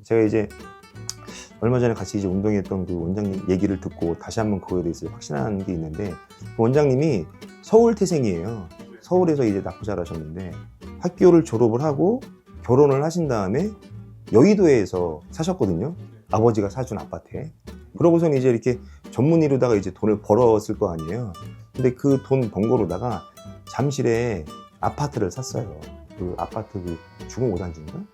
제가 이제 얼마 전에 같이 이제 운동했던 그 원장님 얘기를 듣고 다시 한번 그거에 대해서 확신한 게 있는데, 그 원장님이 서울 태생이에요. 서울에서 이제 낙후잘 하셨는데 학교를 졸업을 하고 결혼을 하신 다음에 여의도에서 사셨거든요. 아버지가 사준 아파트에. 그러고서는 이제 이렇게 전문의로다가 이제 돈을 벌었을 거 아니에요. 근데 그 돈 번 거로다가 잠실에 아파트를 샀어요. 그 아파트 그 주공 5단지인가?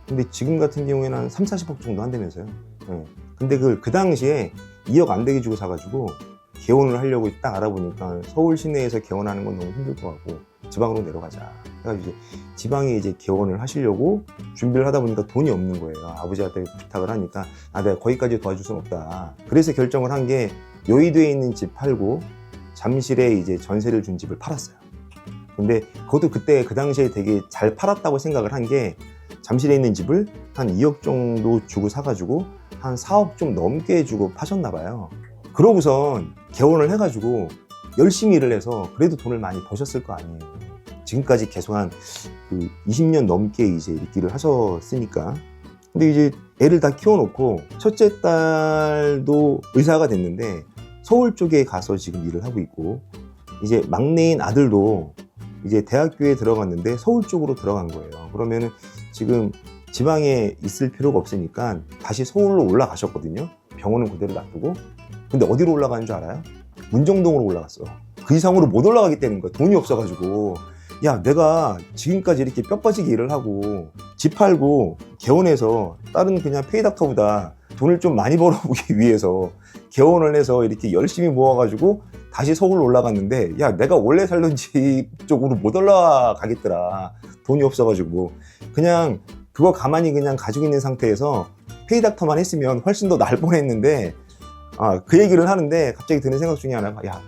근데 지금 같은 경우에는 한 3, 40억 정도 한다면서요. 네. 근데 그 당시에 2억 안 되게 주고 사가지고 개원을 하려고 딱 알아보니까 서울 시내에서 개원하는 건 너무 힘들 것 같고 지방으로 내려가자. 그래가지고 이제 지방에 이제 개원을 하시려고 준비를 하다 보니까 돈이 없는 거예요. 아버지한테 부탁을 하니까 내가 거기까지 도와줄 수는 없다. 그래서 결정을 한 게 여의도에 있는 집 팔고 잠실에 이제 전세를 준 집을 팔았어요. 근데 그것도 그때 그 당시에 되게 잘 팔았다고 생각을 한 게 잠실에 있는 집을 한 2억 정도 주고 사가지고 한 4억 좀 넘게 주고 파셨나 봐요. 그러고선 개원을 해가지고 열심히 일을 해서 그래도 돈을 많이 버셨을 거 아니에요. 지금까지 계속 한 그 20년 넘게 이제 이렇게 일을 하셨으니까. 근데 이제 애를 다 키워놓고 첫째 딸도 의사가 됐는데 서울 쪽에 가서 지금 일을 하고 있고, 이제 막내인 아들도 이제 대학교에 들어갔는데 서울 쪽으로 들어간 거예요. 그러면은 지금 지방에 있을 필요가 없으니까 다시 서울로 올라가셨거든요. 병원은 그대로 놔두고. 근데 어디로 올라가는 줄 알아요? 문정동으로 올라갔어. 그 이상으로 못 올라가기 때문인 거야. 돈이 없어가지고. 야, 내가 지금까지 이렇게 뼈 빠지게 일을 하고 집 팔고 개원해서 다른 그냥 페이닥터보다 돈을 좀 많이 벌어보기 위해서 개원을 해서 이렇게 열심히 모아가지고 다시 서울로 올라갔는데, 야, 내가 원래 살던 집 쪽으로 못 올라가겠더라. 돈이 없어가지고. 그냥 그거 가만히 그냥 가지고 있는 상태에서 페이닥터만 했으면 훨씬 더 나을 뻔했는데, 그 얘기를 하는데 갑자기 드는 생각 중에 하나가, 야,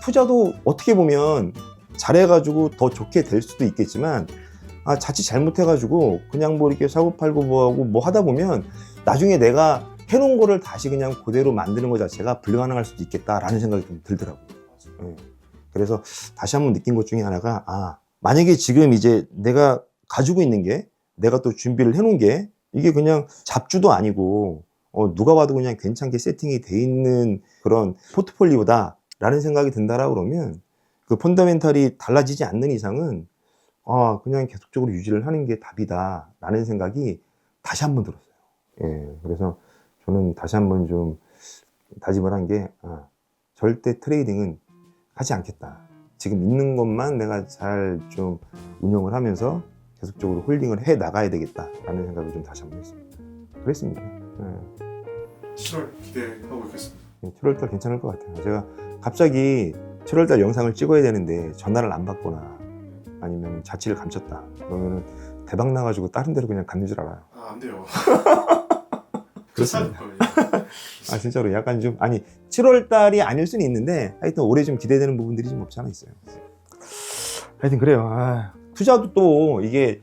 투자도 어떻게 보면 잘해가지고 더 좋게 될 수도 있겠지만, 자칫 잘못해가지고 그냥 뭐 이렇게 사고 팔고 뭐하고 뭐 하다 보면 나중에 내가 해놓은 거를 다시 그냥 그대로 만드는 것 자체가 불가능할 수도 있겠다라는 생각이 좀 들더라고요. 네. 그래서 다시 한번 느낀 것 중에 하나가, 만약에 지금 이제 내가 가지고 있는 게, 내가 또 준비를 해놓은 게 이게 그냥 잡주도 아니고 누가 봐도 그냥 괜찮게 세팅이 돼 있는 그런 포트폴리오다 라는 생각이 든다라 그러면, 그 펀더멘탈이 달라지지 않는 이상은 그냥 계속적으로 유지를 하는 게 답이다 라는 생각이 다시 한번 들었어요. 예, 그래서 저는 다시 한번 좀 다짐을 한 게, 절대 트레이딩은 하지 않겠다. 지금 있는 것만 내가 잘 좀 운영을 하면서 계속적으로 홀딩을 해 나가야 되겠다라는 생각을 좀 다시 한번 했습니다. 그랬습니다. 예. 7월 기대하고 있겠습니다. 7월달 괜찮을 것 같아요. 제가 갑자기 7월달 영상을 찍어야 되는데 전화를 안 받거나 아니면 자취를 감췄다. 그러면은 대박 나가지고 다른 데로 그냥 갔는 줄 알아요. 안 돼요. 그렇습니다. 진짜로 약간 좀 7월달이 아닐 수는 있는데 하여튼 올해 좀 기대되는 부분들이 좀 없지 않아 있어요. 하여튼 그래요. 투자도 또 이게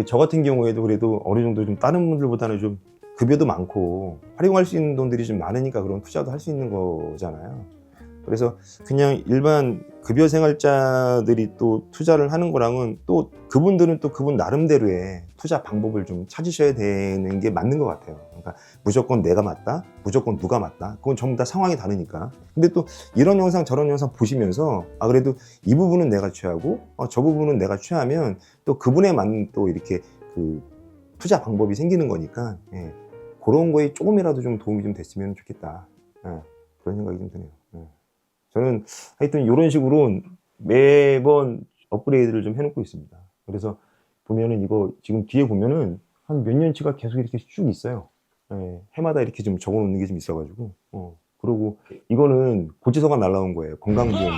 저 같은 경우에도 그래도 어느 정도 좀 다른 분들보다는 좀 급여도 많고 활용할 수 있는 돈들이 좀 많으니까 그런 투자도 할 수 있는 거잖아요. 그래서 그냥 일반 급여 생활자들이 또 투자를 하는 거랑은 또 그분들은 또 그분 나름대로의 투자 방법을 좀 찾으셔야 되는 게 맞는 것 같아요. 그러니까 무조건 내가 맞다, 무조건 누가 맞다, 그건 전부 다 상황이 다르니까. 근데 또 이런 영상 저런 영상 보시면서 그래도 이 부분은 내가 취하고 저 부분은 내가 취하면 또 그분에 맞는 또 이렇게 그 투자 방법이 생기는 거니까, 예, 그런 거에 조금이라도 좀 도움이 좀 됐으면 좋겠다, 그런 생각이 좀 드네요. 저는 하여튼 이런 식으로 매번 업그레이드를 좀 해놓고 있습니다. 그래서 보면은 이거 지금 뒤에 보면은 한 몇 년치가 계속 이렇게 쭉 있어요. 해마다 이렇게 좀 적어놓는 게 좀 있어가지고. 그리고 이거는 고지서가 날라온 거예요. 건강보험료.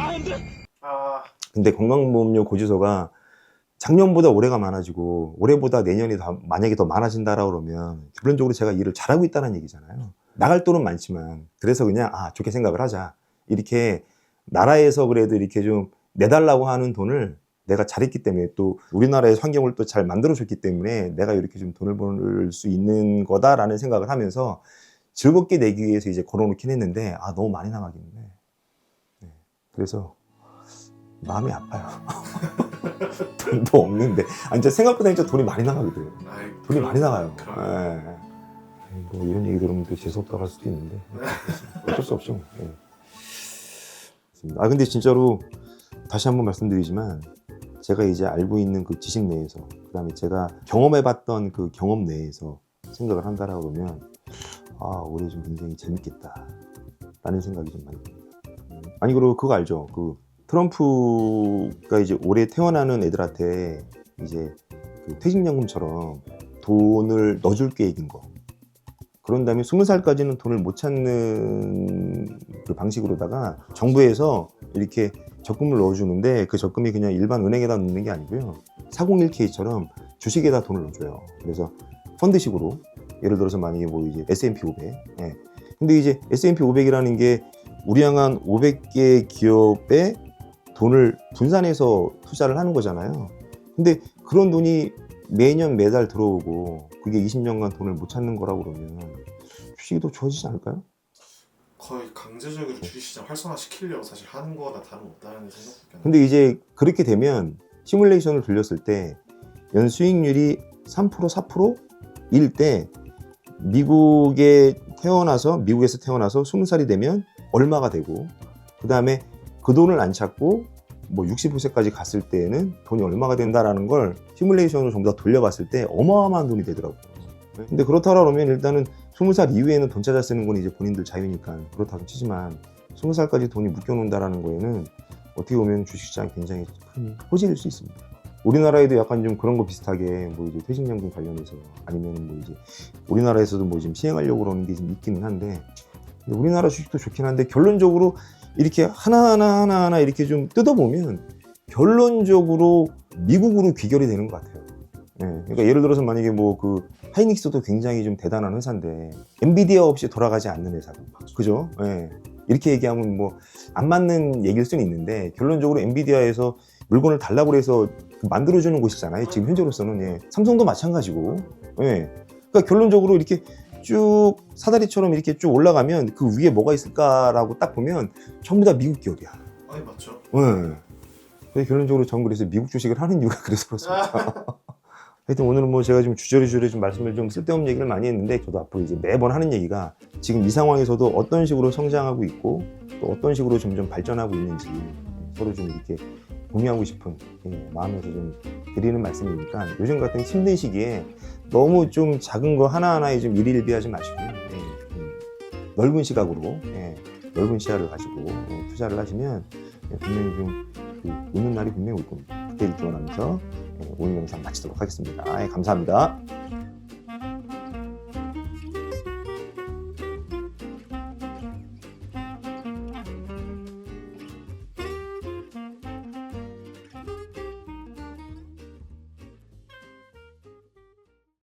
근데 건강보험료 고지서가 작년보다 올해가 많아지고 올해보다 내년이 만약에 더 많아진다라 그러면 결론적으로 제가 일을 잘하고 있다는 얘기잖아요. 나갈 돈은 많지만 그래서 그냥 좋게 생각을 하자. 이렇게 나라에서 그래도 이렇게 좀 내달라고 하는 돈을 내가 잘했기 때문에, 또 우리나라의 환경을 또 잘 만들어줬기 때문에 내가 이렇게 좀 돈을 벌 수 있는 거다라는 생각을 하면서 즐겁게 내기 위해서 이제 걸어놓긴 했는데 너무 많이 나가겠네. 그래서 마음이 아파요. 돈도 없는데 진짜 생각보다 진짜 돈이 많이 나가거든요. 돈이 많이 나가요. 뭐 이런 얘기 들으면 또 재수없다고 할 수도 있는데 어쩔 수 없죠. 예. 아 근데 진짜로 다시 한번 말씀드리지만 제가 이제 알고 있는 그 지식 내에서 그다음에 제가 경험해봤던 그 경험 내에서 생각을 한다라고 그러면 올해 좀 굉장히 재밌겠다 라는 생각이 좀 많이 듭니다. 아니 그리고 그거 알죠? 그 트럼프가 이제 올해 태어나는 애들한테 이제 그 퇴직연금처럼 돈을 넣어줄 계획인 거. 그런 다음에 20살까지는 돈을 못 찾는 그 방식으로다가 정부에서 이렇게 적금을 넣어주는데 그 적금이 그냥 일반 은행에다 넣는 게 아니고요. 401k처럼 주식에다 돈을 넣어줘요. 그래서 펀드식으로 예를 들어서 만약에 뭐 이제 S&P 500. 예. 근데 이제 S&P 500이라는 게 우리 향한 500개 기업에 돈을 분산해서 투자를 하는 거잖아요. 근데 그런 돈이 매년 매달 들어오고 그게 20년간 돈을 못 찾는 거라고 그러면 주식이 더 좋아지지 않을까요? 거의 강제적으로 주식시장 활성화시키려고 사실 하는 거나 다름없다는 생각밖에 안 근데 이제 그렇게 되면 시뮬레이션을 돌렸을 때 연 수익률이 3% 4%일 때 미국에서 태어나서 20살이 되면 얼마가 되고 그 다음에 그 돈을 안 찾고 뭐 65세까지 갔을 때에는 돈이 얼마가 된다라는 걸 시뮬레이션으로 전부 다 돌려봤을 때 어마어마한 돈이 되더라고요. 근데 그렇다고 하면 일단은 20살 이후에는 돈 찾아 쓰는 건 이제 본인들 자유니까 그렇다고 치지만 20살까지 돈이 묶여놓는다라는 거에는 어떻게 보면 주식시장이 굉장히 큰 호재일 수 있습니다. 우리나라에도 약간 좀 그런 거 비슷하게 뭐 이제 퇴직연금 관련해서 아니면 뭐 이제 우리나라에서도 뭐 지금 시행하려고 그러는 게 좀 있기는 한데 근데 우리나라 주식도 좋긴 한데 결론적으로 이렇게 하나하나 이렇게 좀 뜯어보면 결론적으로 미국으로 귀결이 되는 것 같아요. 예, 그러니까 예를 들어서 만약에 뭐 그 하이닉스도 굉장히 좀 대단한 회사인데 엔비디아 없이 돌아가지 않는 회사고, 그죠? 예, 이렇게 얘기하면 뭐 안 맞는 얘기일 수는 있는데 결론적으로 엔비디아에서 물건을 달라고 해서 만들어주는 곳이잖아요. 지금 현재로서는 예, 삼성도 마찬가지고, 예, 그러니까 결론적으로 이렇게 쭉 사다리처럼 이렇게 쭉 올라가면 그 위에 뭐가 있을까라고 딱 보면 전부 다 미국 기업이야. 아니 맞죠? 네. 그래서 결론적으로 전 그래서 미국 주식을 하는 이유가 그래서 그렇습니다. 하여튼 오늘은 뭐 제가 좀 주저리주저리 좀 말씀을 좀 쓸데없는 얘기를 많이 했는데 저도 앞으로 이제 매번 하는 얘기가 지금 이 상황에서도 어떤 식으로 성장하고 있고 또 어떤 식으로 점점 발전하고 있는지 서로 좀 이렇게 공유하고 싶은 마음에서 좀 드리는 말씀이니까 요즘 같은 힘든 시기에 너무 좀 작은 거 하나하나에 좀 일일비하지 마시고 넓은 시각으로 넓은 시야를 가지고 투자를 하시면 분명히 좀 웃는 날이 분명히 올 겁니다. 그때를 기원하면서 오늘 영상 마치도록 하겠습니다. 감사합니다.